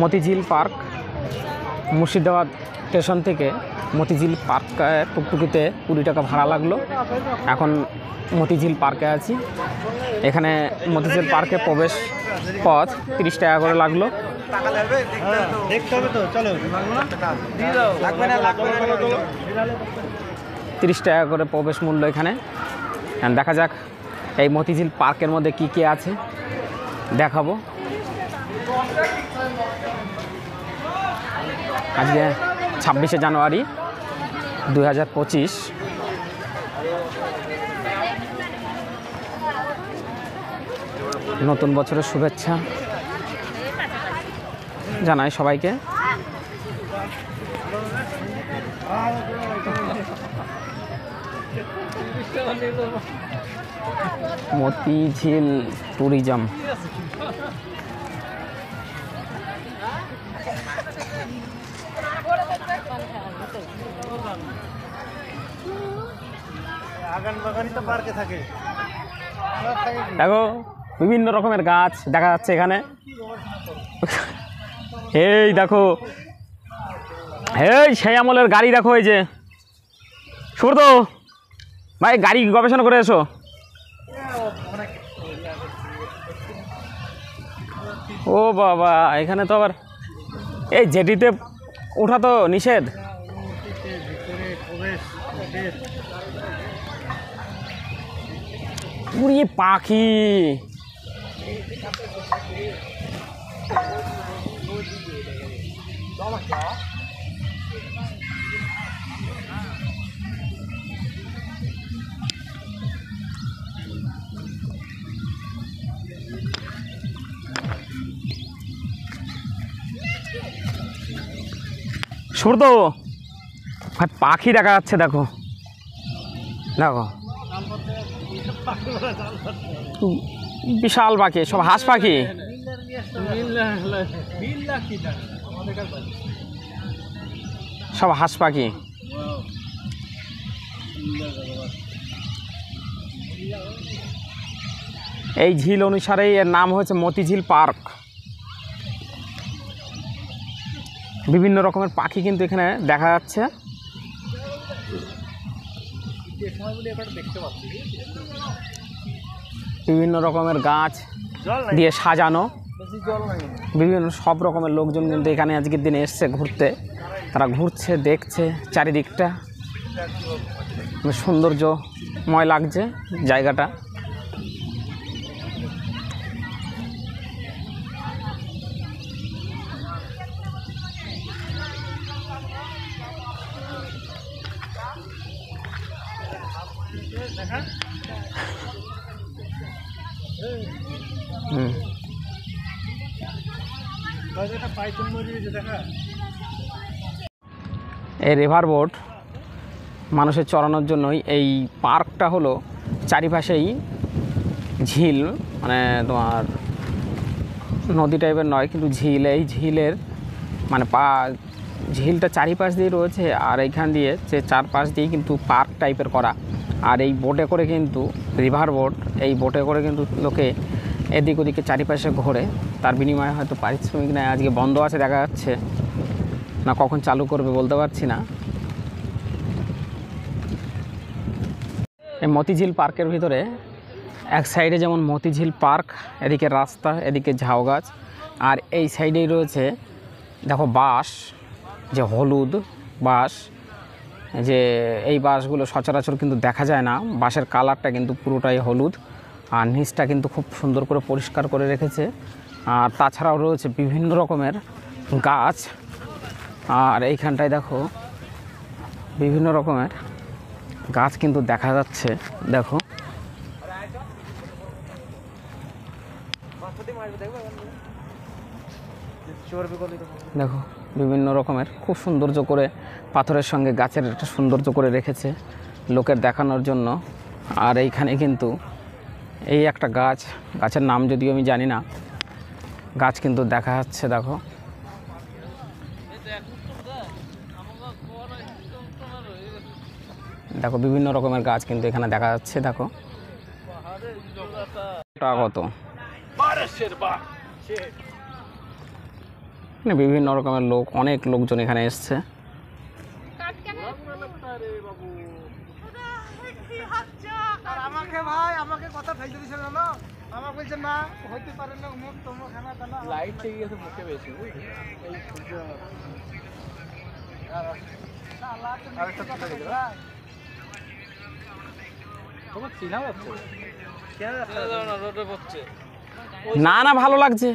Motijheel park, Murshidabad station থেকে মতিঝিল পার্কে টুকটুকিতে 20 টাকা ভাড়া লাগলো। এখন মতিঝিল পার্কে আছি। এখানে মতিঝিল পার্কে প্রবেশ পথ 30 টাকা করে লাগলো। 30 টাকা করে প্রবেশ মূল্য এখানে। দেখা যাক এই মতিঝিল পার্কের মধ্যে কি কি আছে দেখাবো। আজকে 26শে জানুয়ারি 2025। নতুন বছরের শুভেচ্ছা জানাই সবাইকে। মতিঝিল ট্যুরিজম। দেখো বিভিন্ন রকমের গাছ দেখা যাচ্ছে এখানে। এই দেখো, এই সেই আমলের গাড়ি দেখো। এই যে সুব্রত ভাই, গাড়ি গবেষণা করে এসো। ও বাবা, এখানে তো আবার এই জেটিতে ওঠা তো নিষেধ। পুরি পাখি, সুব্রত ভাই পাখি দেখা যাচ্ছে। দেখো দেখো, বিশাল পাখি, সব হাঁস পাখি। সব হাঁস পাখি। এই ঝিল অনুসারেই এর নাম হয়েছে মতিঝিল পার্ক। বিভিন্ন রকমের পাখি কিন্তু এখানে দেখা যাচ্ছে। বিভিন্ন রকমের গাছ দিয়ে সাজানো। বিভিন্ন সব রকমের লোকজন কিন্তু এখানে আজকের দিনে এসছে ঘুরতে। তারা ঘুরছে, দেখছে চারিদিকটা। সৌন্দর্যময় লাগছে জায়গাটা। এই রিভার বোট মানুষের চড়ানোর জন্যই এই পার্কটা হলো। চারিপাশেই ঝিল, মানে তোমার নদী টাইপের নয় কিন্তু ঝিল। এই ঝিলের মানে ঝিলটা চারিপাশ দিয়ে রয়েছে, আর এইখান দিয়ে যে চারপাশ দিয়ে কিন্তু পার্ক টাইপের করা। আর এই বোটে করে কিন্তু রিভার বোট, এই বোটে করে কিন্তু লোকে এদিক ওদিকে চারিপাশে ঘোরে। তার বিনিময়ে হয়তো পারিশ্রমিক নেয়। আজকে বন্ধ আছে দেখা যাচ্ছে, না কখন চালু করবে বলতে পারছি না। এই মতিঝিল পার্কের ভিতরে এক সাইডে যেমন মতিঝিল পার্ক, এদিকে রাস্তা, এদিকে ঝাউ গাছ, আর এই সাইডেই রয়েছে দেখো বাঁশ, যে হলুদ বাঁশ। যে এই বাঁশগুলো সচরাচর কিন্তু দেখা যায় না। বাঁশের কালারটা কিন্তু পুরোটাই হলুদ, আর নিচটা কিন্তু খুব সুন্দর করে পরিষ্কার করে রেখেছে। আর তাছাড়াও রয়েছে বিভিন্ন রকমের গাছ। আর এইখানটায় দেখো বিভিন্ন রকমের গাছ কিন্তু দেখা যাচ্ছে। দেখো দেখো বিভিন্ন রকমের খুব সৌন্দর্য করে পাথরের সঙ্গে গাছের একটা সৌন্দর্য করে রেখেছে লোকের দেখানোর জন্য। আর এইখানে কিন্তু এই একটা গাছ, গাছের নাম যদিও আমি জানি না, গাছ কিন্তু দেখা যাচ্ছে। দেখো দেখো বিভিন্ন রকমের গাছ কিন্তু এখানে দেখা যাচ্ছে। দেখো টাকা কত, মানে বিভিন্ন রকমের লোক, অনেক লোকজন এখানে এসছে। না না ভালো লাগছে,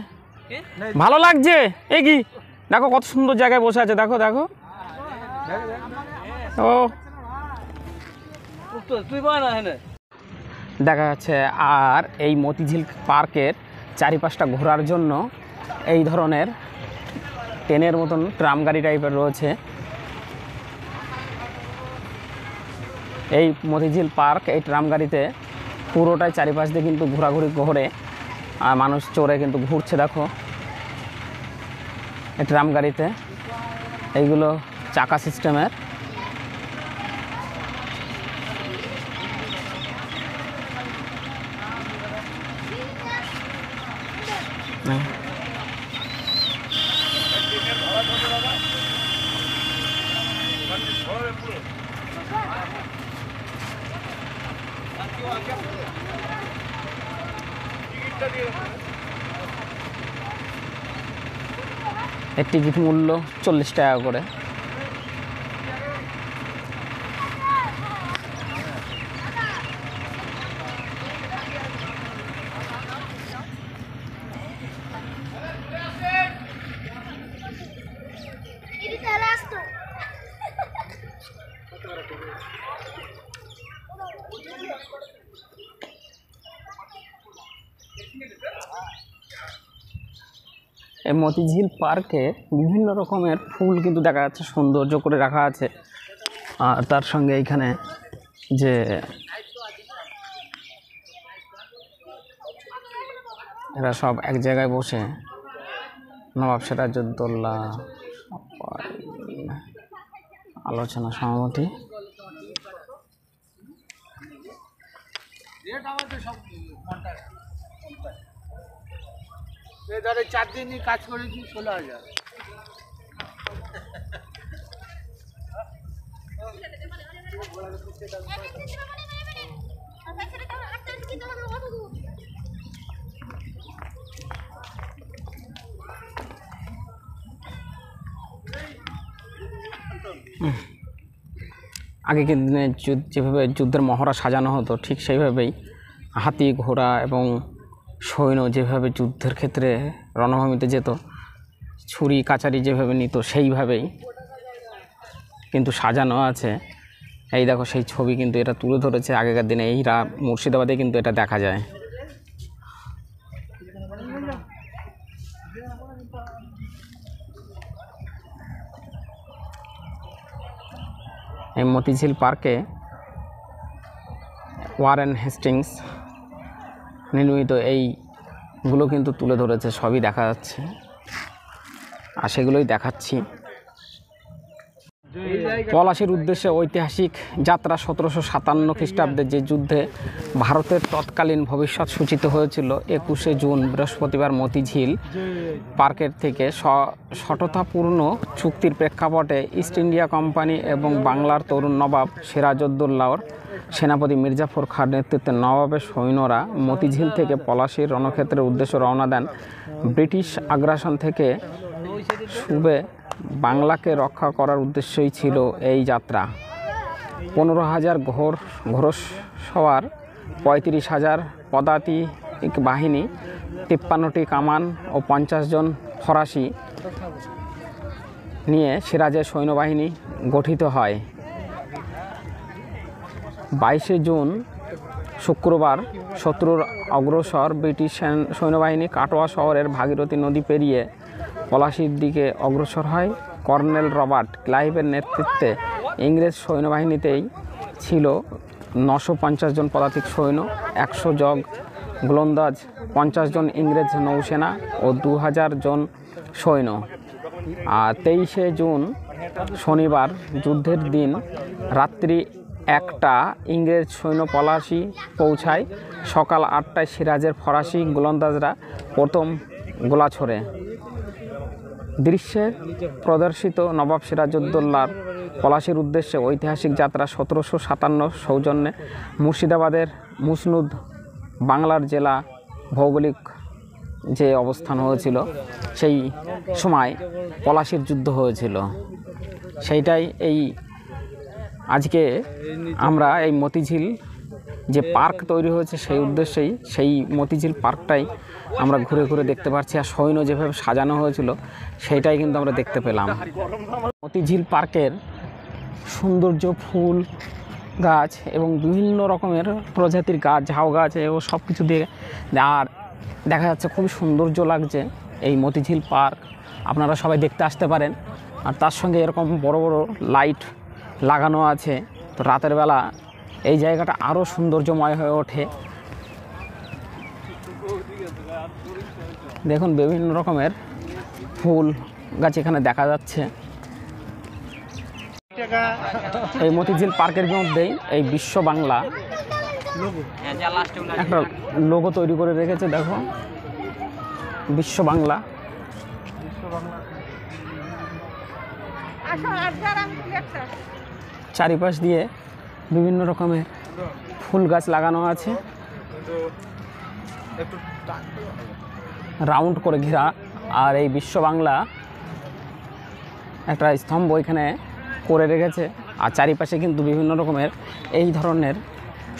ভালো লাগছে। এই কি দেখো কত সুন্দর জায়গায় বসে আছে, দেখো দেখো। ও দেখা যাচ্ছে। আর এই মতিঝিল পার্কের চারিপাশটা ঘোরার জন্য এই ধরনের ট্রেনের মতন ট্রাম গাড়ি টাইপের রয়েছে। এই মতিঝিল পার্ক এই ট্রাম গাড়িতে পুরোটাই চারিপাশ দিয়ে কিন্তু ঘোরাঘুরি করে আর মানুষ চড়ে কিন্তু ঘুরছে। দেখো এই ট্রাম গাড়িতে এইগুলো চাকা সিস্টেমের। এর টিকিট মূল্য 40 টাকা করে। এই মতিঝিল পার্কে বিভিন্ন রকমের ফুল কিন্তু দেখা যাচ্ছে, সৌন্দর্য করে রাখা আছে। আর তার সঙ্গে এইখানে যে এরা সব এক জায়গায় বসে নবাব সিরাজউদ্দৌলা আলোচনা সমাপতি। ধরে 4 দিনই কাজ করেছি 16,000। আগেকার দিনে যেভাবে যুদ্ধের মহড়া সাজানো হতো ঠিক সেইভাবেই হাতি ঘোড়া এবং সৈন্য যেভাবে যুদ্ধের ক্ষেত্রে রণভূমিতে যেত, ছুরি কাচারি যেভাবে নিত সেইভাবেই কিন্তু সাজানো আছে। এই দেখো সেই ছবি কিন্তু এটা তুলে ধরেছে আগেকার দিনে। এইরা মুর্শিদাবাদে কিন্তু এটা দেখা যায়। এই মতিঝিল পার্কে ওয়ারেন হেস্টিংস নির্মিত এইগুলো কিন্তু তুলে ধরেছে, সবই দেখা যাচ্ছে আর সেগুলোই দেখাচ্ছি। পলাশির উদ্দেশ্যে ঐতিহাসিক যাত্রা 1757 খ্রিস্টাব্দে যে যুদ্ধে ভারতের তৎকালীন ভবিষ্যৎ সূচিত হয়েছিল 21শে জুন বৃহস্পতিবার মতিঝিল পার্কের থেকে সততাপূর্ণ চুক্তির প্রেক্ষাপটে ইস্ট ইন্ডিয়া কোম্পানি এবং বাংলার তরুণ নবাব সিরাজউদ্দৌলার সেনাপতি মির্জাফর খাঁর নেতৃত্বে নবাবের সৈন্যরা মতিঝিল থেকে পলাশির রণক্ষেত্রের উদ্দেশ্যে রওনা দেন। ব্রিটিশ আগ্রাসন থেকে সুবে বাংলাকে রক্ষা করার উদ্দেশ্যই ছিল এই যাত্রা। 15,000 ঘোড়সওয়ার, 35,000 পদাতিক বাহিনী, 53টি কামান ও 50 জন ফরাসি নিয়ে সিরাজের সৈন্যবাহিনী গঠিত হয়। 22শে জুন শুক্রবার শত্রুর অগ্রসর ব্রিটিশ সৈন্যবাহিনী কাটোয়া শহরের ভাগীরথী নদী পেরিয়ে পলাশির দিকে অগ্রসর হয়। কর্নেল রবার্ট ক্লাইভের নেতৃত্বে ইংরেজ সৈন্যবাহিনীতেই ছিল 950 জন পদাতিক সৈন্য, 100 জন গোলন্দাজ, 50 জন ইংরেজ নৌসেনা ও 2000 জন সৈন্য। আর 23শে জুন শনিবার যুদ্ধের দিন রাত্রি 1টা ইংরেজ সৈন্য পলাশি পৌঁছায়। সকাল 8টায় সিরাজের ফরাসি গোলন্দাজরা প্রথম গোলা ছোড়ে। দৃশ্যে প্রদর্শিত নবাব সিরাজউদ্দৌলার পলাশির উদ্দেশ্যে ঐতিহাসিক যাত্রা 1757 সৌজন্যে মুর্শিদাবাদের মুসনুদ বাংলার জেলা ভৌগোলিক যে অবস্থান হয়েছিল সেই সময় পলাশির যুদ্ধ হয়েছিল, সেইটাই এই আজকে আমরা এই মতিঝিল যে পার্ক তৈরি হয়েছে সেই উদ্দেশ্যেই সেই মতিঝিল পার্কটাই আমরা ঘুরে ঘুরে দেখতে পাচ্ছি। আর সৈন্য যেভাবে সাজানো হয়েছিল সেইটাই কিন্তু আমরা দেখতে পেলাম। মতিঝিল পার্কের সৌন্দর্য, ফুল গাছ এবং বিভিন্ন রকমের প্রজাতির গাছ, ঝাউ গাছ এবং সব কিছু দিয়ে আর দেখা যাচ্ছে খুবই সৌন্দর্য লাগছে এই মতিঝিল পার্ক। আপনারা সবাই দেখতে আসতে পারেন। আর তার সঙ্গে এরকম বড় বড় লাইট লাগানো আছে, তো রাতের বেলা এই জায়গাটা আরও সৌন্দর্যময় হয়ে ওঠে। দেখুন বিভিন্ন রকমের ফুল গাছ এখানে দেখা যাচ্ছে। এই মতিঝিল পার্কের মধ্যেই এই বিশ্ব বাংলা একটা লোগো তৈরি করে রেখেছে। দেখো বিশ্ব বাংলা। চারিপাশ দিয়ে বিভিন্ন রকমের ফুল গাছ লাগানো আছে, রাউন্ড করে ঘেরা। আর এই বিশ্ব বাংলা একটা স্তম্ভ এখানে করে রেখেছে। আর চারিপাশে কিন্তু বিভিন্ন রকমের এই ধরনের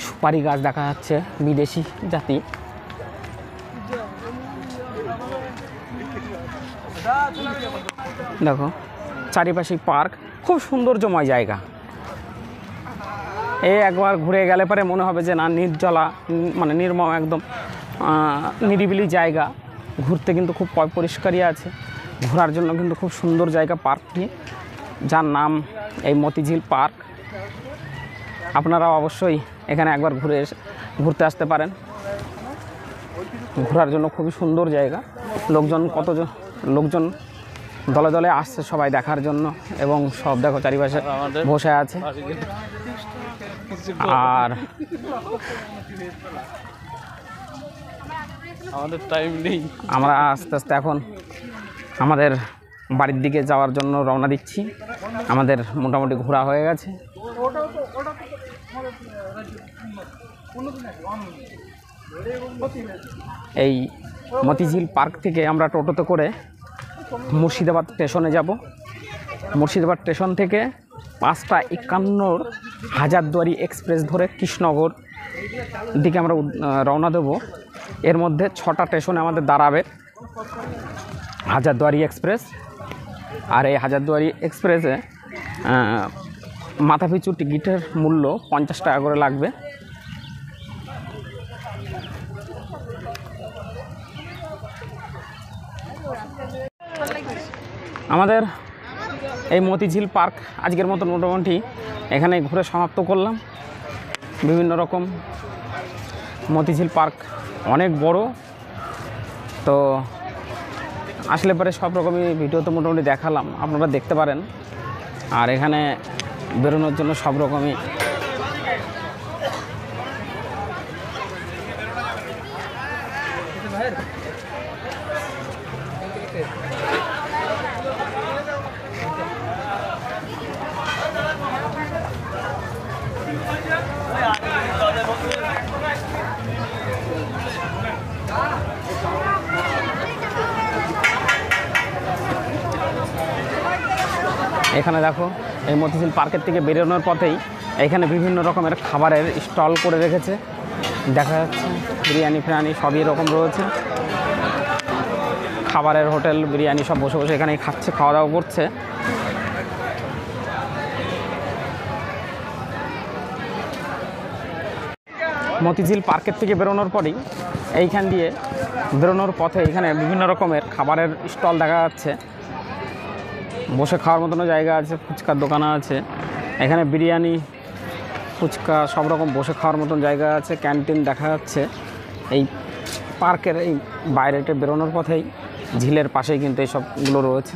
সুপারি গাছ দেখা যাচ্ছে, বিদেশি জাতি। দেখো চারিপাশে পার্ক, খুব সৌন্দর্যময় জায়গা। এই একবার ঘুরে গেলে পরে মনে হবে যে না, নির্জলা মানে নির্মম একদম নিরিবিলি জায়গা। ঘুরতে কিন্তু খুব পরিষ্কারই আছে, ঘোরার জন্য কিন্তু খুব সুন্দর জায়গা পার্কটি, যার নাম এই মতিঝিল পার্ক। আপনারা অবশ্যই এখানে একবার ঘুরতে আসতে পারেন। ঘোরার জন্য খুবই সুন্দর জায়গা। লোকজন দলে দলে আসছে সবাই দেখার জন্য, এবং সব দেখো চারিপাশে বসে আছে। আর আমাদের টাইম নেই, আমরা আস্তে আস্তে এখন আমাদের বাড়ির দিকে যাওয়ার জন্য রওনা দিচ্ছি। আমাদের মোটামুটি ঘোরা হয়ে গেছে। এই মতিঝিল পার্ক থেকে আমরা টোটোতে করে মুর্শিদাবাদ স্টেশনে যাব। মুর্শিদাবাদ স্টেশন থেকে 5:51 হাজারদুয়ারি এক্সপ্রেস ধরে কৃষ্ণনগর দিকে আমরা রওনা দেব। এর মধ্যে 6টা স্টেশনে আমাদের দাঁড়াবে হাজারদুয়ারি এক্সপ্রেস। আর এই হাজারদুয়ারি এক্সপ্রেসে মাথাপিছু টিকিটের মূল্য 50 টাকা করে লাগবে। আমাদের এই মতিঝিল পার্ক আজকের মতো মোটামুটি এখানে ঘুরে সমাপ্ত করলাম। বিভিন্ন রকম মতিঝিল পার্ক অনেক বড়, তো আসলে পরে সব রকমই ভিডিওতে মোটামুটি দেখালাম, আপনারা দেখতে পারেন। আর এখানে বেরোনোর জন্য সব রকমই এখানে দেখো এই মতিঝিল পার্কের থেকে বেরোনোর পথেই এখানে বিভিন্ন রকমের খাবারের স্টল করে রেখেছে, দেখা যাচ্ছে বিরিয়ানি ফিরিয়ানি সবই এরকম রয়েছে। খাবারের হোটেল, বিরিয়ানি সব বসে বসে এখানেই খাচ্ছে, খাওয়া দাওয়া করছে। মতিঝিল পার্কের থেকে বেরোনোর পরেই এইখান দিয়ে বেরোনোর পথে এখানে বিভিন্ন রকমের খাবারের স্টল দেখা যাচ্ছে, বসে খাওয়ার মতনও জায়গা আছে, ফুচকার দোকান আছে, এখানে বিরিয়ানি ফুচকা সব রকম বসে খাওয়ার মতন জায়গা আছে, ক্যান্টিন দেখা যাচ্ছে। এই পার্কের এই বাইরেটা বেরোনোর পথেই ঝিলের পাশেই কিন্তু এই সবগুলো রয়েছে।